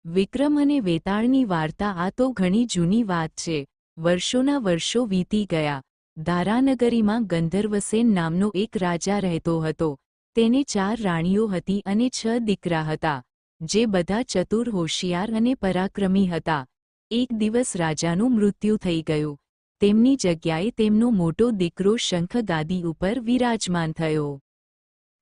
વિક્રમ અને વેતાળની વાર્તા આ તો ઘણી જૂની વાત છે। વર્ષોના વર્ષો વીતી ગયા। ધારાનગરીમાં ગંધર્વસેન નામનો એક રાજા રહેતો હતો। તેને 4 રાણીઓ હતી અને 6 દીકરા હતા, જે બધા ચતુર, હોશિયાર અને પરાક્રમી હતા। એક દિવસ રાજાનું મૃત્યુ થઈ ગયું। તેમની જગ્યાએ તેમનો મોટો દીકરો શંખ ગાદી ઉપર વિરાજમાન થયો।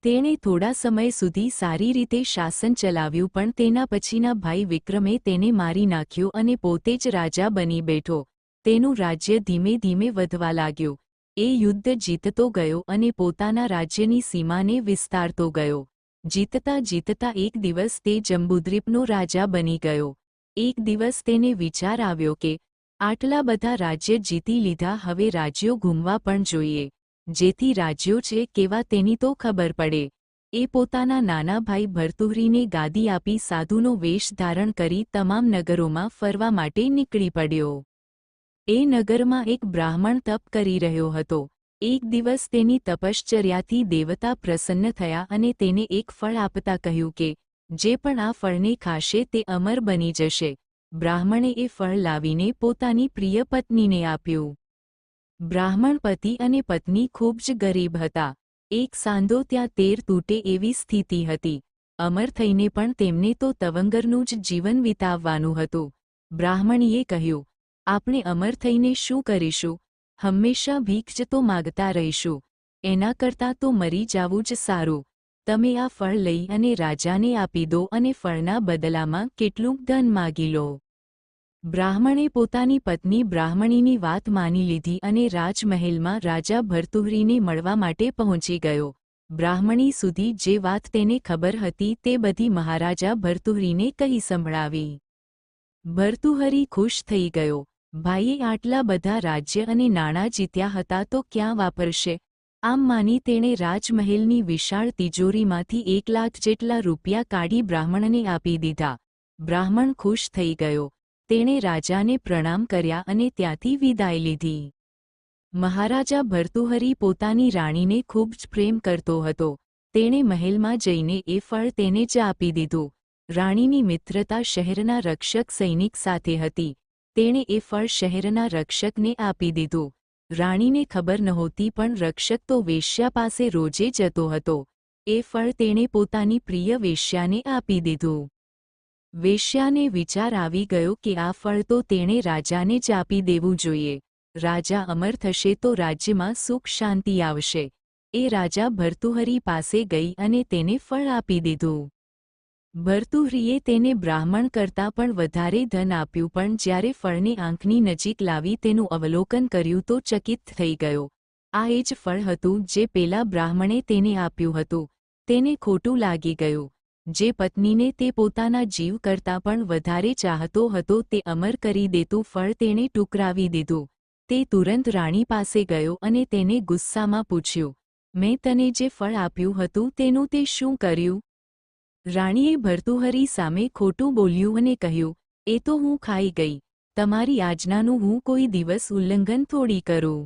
તેણે થોડા સમય સુધી સારી રીતે શાસન ચલાવ્યું, પણ તેના પછીના ભાઈ વિક્રમે તેને મારી નાખ્યો અને પોતે જ રાજા બની બેઠો। તેનું રાજ્ય ધીમે ધીમે વધવા લાગ્યું। એ યુદ્ધ જીતતો ગયો અને પોતાના રાજ્યની સીમાને વિસ્તારતો ગયો। જીતતા જીતતા એક દિવસ તે જંબુદ્વીપનો રાજા બની ગયો। એક દિવસ તેને વિચાર આવ્યો કે આટલા બધા રાજ્ય જીતી લીધા, હવે રાજ્યો ઘૂમવા પણ જોઈએ, જેથી રાજ્યો છે કેવા તેની તો ખબર પડે। એ પોતાના નાના ભાઈ ભર્તુહરીને ગાદી આપી સાધુનો વેશ ધારણ કરી તમામ નગરોમાં ફરવા માટે નીકળી પડ્યો। એ નગરમાં એક બ્રાહ્મણ તપ કરી રહ્યો હતો। એક દિવસ તેની તપશ્ચર્યાથી દેવતા પ્રસન્ન થયા અને તેને એક ફળ આપતા કહ્યું કે જે પણ આ ફળને ખાશે તે અમર બની જશે। બ્રાહ્મણે એ ફળ લાવીને પોતાની પ્રિય પત્નીને આપ્યું। બ્રાહ્મણ પતિ અને પત્ની ખૂબ જ ગરીબ હતા। એક સાંધો ત્યાં 13 તૂટે એવી સ્થિતિ હતી। અમર થઈને પણ તેમને તો તવંગરનું જ જીવન વિતાવવાનું હતું। બ્રાહ્મણીએ કહ્યું, આપણે અમર થઈને શું કરીશું? હંમેશા ભીખ જ તો માગતા રહીશું। એના કરતાં તો મરી જાવું જ સારું। તમે આ ફળ લઈ અને રાજાને આપી દો અને ફળના બદલામાં કેટલુંક ધન માગી લો। બ્રાહ્મણે પોતાની પત્ની બ્રાહ્મણીની વાત માની લીધી અને રાજમહેલમાં રાજા ભર્તુહરીને મળવા માટે પહોંચી ગયો। બ્રાહ્મણી સુધી જે વાત તેને ખબર હતી તે બધી મહારાજા ભર્તુહરીને કહી સંભળાવી। ભર્તુહરી ખુશ થઈ ગયો। ભાઈએ આટલા બધા રાજ્ય અને નાણાં જીત્યા હતા તો ક્યાં વાપરશે? આમ માની તેણે રાજમહેલની વિશાળ તિજોરીમાંથી 1 લાખ જેટલા રૂપિયા કાઢી બ્રાહ્મણને આપી દીધા। બ્રાહ્મણ ખુશ થઈ ગયો। તેણે રાજાને પ્રણામ કર્યા અને ત્યાંથી વિદાય લીધી। મહારાજા ભર્તુહરી પોતાની રાણીને ખૂબ જ પ્રેમ કરતો હતો। તેણે મહેલમાં જઈને એ ફળ તેને જ આપી દીધું। રાણીની મિત્રતા શહેરના રક્ષક સૈનિક સાથે હતી। તેણે એ ફળ શહેરના રક્ષકને આપી દીધું। રાણીને ખબર નહોતી, પણ રક્ષક તો વેશ્યા પાસે રોજે જતો હતો। એ ફળ તેણે પોતાની પ્રિય વેશ્યાને આપી દીધું। વેશ્યાને વિચાર આવી ગયો કે આ ફળ તો તેણે રાજાને જ આપી દેવું જોઈએ। રાજા અમર થશે તો રાજ્યમાં સુખ શાંતિ આવશે। એ રાજા ભર્તુહરી પાસે ગઈ અને તેને ફળ આપી દીધું। ભર્તુહરીએ તેને બ્રાહ્મણ કરતાં પણ વધારે ધન આપ્યું, પણ જ્યારે ફળને આંખની નજીક લાવી તેનું અવલોકન કર્યું તો ચકિત થઈ ગયો। આ એ જ ફળ હતું જે પેલા બ્રાહ્મણે તેને આપ્યું હતું। તેને ખોટું લાગી ગયું। જે પત્નીને તે પોતાના જીવ કરતાં પણ વધારે ચાહતો હતો તે અમર કરી દેતું ફળ તેણે ટુકરાવી દીધું। તે તુરંત રાણી પાસે ગયો અને તેને ગુસ્સામાં પૂછ્યું, મેં તને જે ફળ આપ્યું હતું તેનું તે શું કર્યું? રાણીએ ભર્તુહરી સામે ખોટું બોલ્યું અને કહ્યું, એ તો હું ખાઈ ગઈ। તમારી આજ્ઞાનું હું કોઈ દિવસ ઉલ્લંઘન થોડી કરું।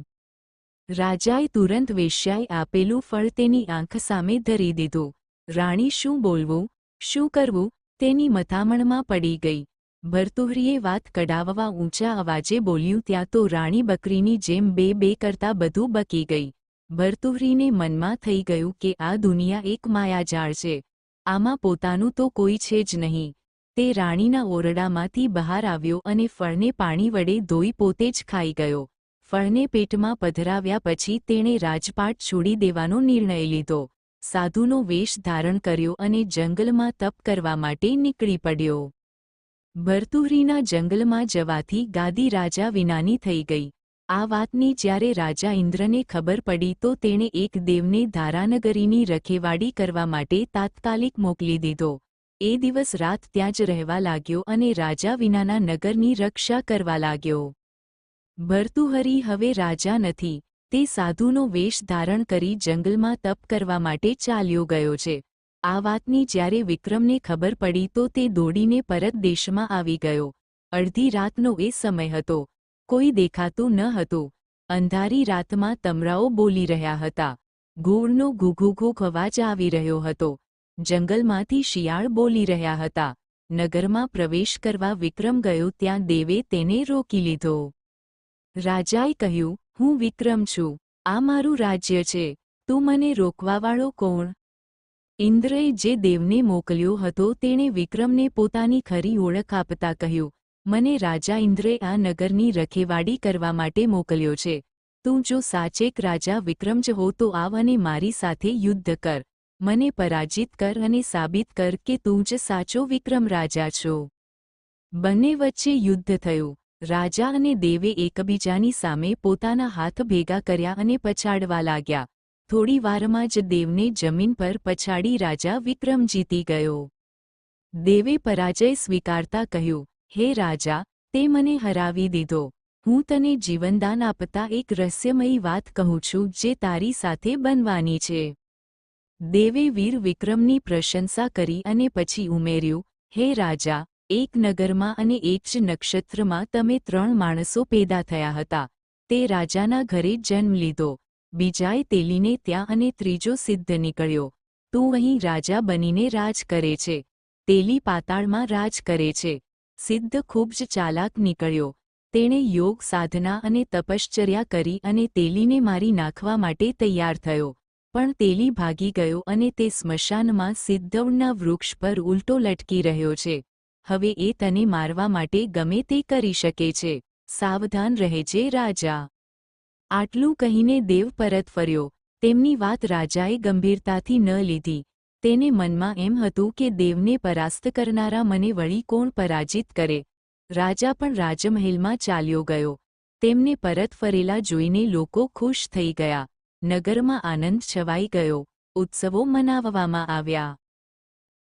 રાજાએ તુરંત વેશ્યાએ આપેલું ફળ તેની આંખ સામે ધરી દીધું। રાણી શું બોલવું, શું કરવું તેની મથામણમાં પડી ગઈ। ભર્તુહરીએ વાત કઢાવવા ઊંચા અવાજે બોલ્યું ત્યાં તો રાણી બકરીની જેમ બે કરતા બધું બકી ગઈ। ભર્તુહરીને મનમાં થઈ ગયું કે આ દુનિયા એક માયાજાળ છે। આમાં પોતાનું તો કોઈ છે જ નહીં। તે રાણીના ઓરડામાંથી બહાર આવ્યો અને ફળને પાણી વડે ધોઈ પોતે જ ખાઈ ગયો। ફળને પેટમાં પધરાવ્યા પછી તેણે રાજપાટ છોડી દેવાનો નિર્ણય લીધો। સાધુનો વેશ ધારણ કર્યો અને જંગલમાં તપ કરવા માટે નીકળી પડ્યો। ભર્તુહરીના જંગલમાં જવાથી ગાદી રાજા વિનાની થઈ ગઈ। આ વાતની જ્યારે રાજા ઇન્દ્રને ખબર પડી તો તેણે એક દેવને ધારાનગરીની રખેવાળી કરવા માટે તાત્કાલિક મોકલી દીધો। એ દિવસ રાત ત્યાં જ રહેવા લાગ્યો અને રાજા વિનાના નગરની રક્ષા કરવા લાગ્યો। ભર્તુહરી હવે રાજા નથી। તે સાધુનો વેશ ધારણ કરી જંગલમાં તપ કરવા માટે ચાલ્યો ગયો છે। આ વાતની જ્યારે વિક્રમને ખબર પડી તો તે દોડીને પરત દેશમાં આવી ગયો। અડધી રાતનો એ સમય હતો। કોઈ દેખાતું ન હતું। અંધારી રાતમાં તમરાઓ બોલી રહ્યા હતા। ઘૂળનો ઘૂઘૂઘૂઘ અવાજ આવી રહ્યો હતો। જંગલમાંથી શિયાળ બોલી રહ્યા હતા। નગરમાં પ્રવેશ કરવા વિક્રમ ગયો ત્યાં દેવે તેને રોકી લીધો. રાજાએ કહ્યું, હું વિક્રમ છું, આ મારું રાજ્ય છે, તું મને રોકવાવાળો કોણ? ઇન્દ્રએ જે દેવને મોકલ્યો હતો તેણે વિક્રમને પોતાની ખરી ઓળખ આપતા કહ્યું, મને રાજા ઇન્દ્રે આ નગરની રખેવાળી કરવા માટે મોકલ્યો છે. તું જો સાચેક રાજા વિક્રમ જ હો તો આવ અને મારી સાથે યુદ્ધ કર, મને પરાજિત કર અને સાબિત કર કે તું જ સાચો વિક્રમ રાજા છો. બંને વચ્ચે યુદ્ધ થયું. રાજા અને દેવે એકબીજાની સામે પોતાના હાથ ભેગા કર્યા અને પછાડવા લાગ્યા. થોડી વારમાં જ દેવને જમીન પર પછાડી રાજા વિક્રમ જીતી ગયો. દેવે પરાજય સ્વીકારતા કહ્યું, હે રાજા, તે મને હરાવી દીધો. હું તને જીવનદાન આપતા એક રહસ્યમયી વાત કહું છું જે તારી સાથે બનવાની છે. દેવે વીર વિક્રમની પ્રશંસા કરી અને પછી ઉમેર્યું, હે રાજા, એક નગરમાં અને એક જ નક્ષત્રમાં તમે 3 માણસો પેદા થયા હતા. તે રાજાના ઘરે જન્મ લીધો. બીજાએ તેલીને ત્યાં અને ત્રીજો સિદ્ધ નીકળ્યો. તું અહીં રાજા બનીને રાજ કરે છે. તેલી પાતાળમાં રાજ કરે છે. સિદ્ધ ખૂબ જ ચાલાક નીકળ્યો. તેણે યોગ સાધના અને તપશ્ચર્યા કરી અને તેલીને મારી નાખવા માટે તૈયાર થયો. પણ તેલી ભાગી ગયો અને તે સ્મશાનમાં સિદ્ધવડના વૃક્ષ પર ઉલટો લટકી રહ્યો છે. હવે એ તને મારવા માટે ગમે તે કરી શકે છે. સાવધાન રહેજે રાજા. આટલું કહીને દેવ પરત ફર્યો. તેમની વાત રાજાએ ગંભીરતાથી ન લીધી. તેને મનમાં એમ હતું કે દેવને પરાસ્ત કરનારા મને વળી કોણ પરાજિત કરે. રાજા પણ રાજમહેલમાં ચાલ્યો ગયો. તેમને પરત ફરેલા જોઈને લોકો ખુશ થઈ ગયા. નગરમાં આનંદ છવાઈ ગયો. ઉત્સવો મનાવવામાં આવ્યા.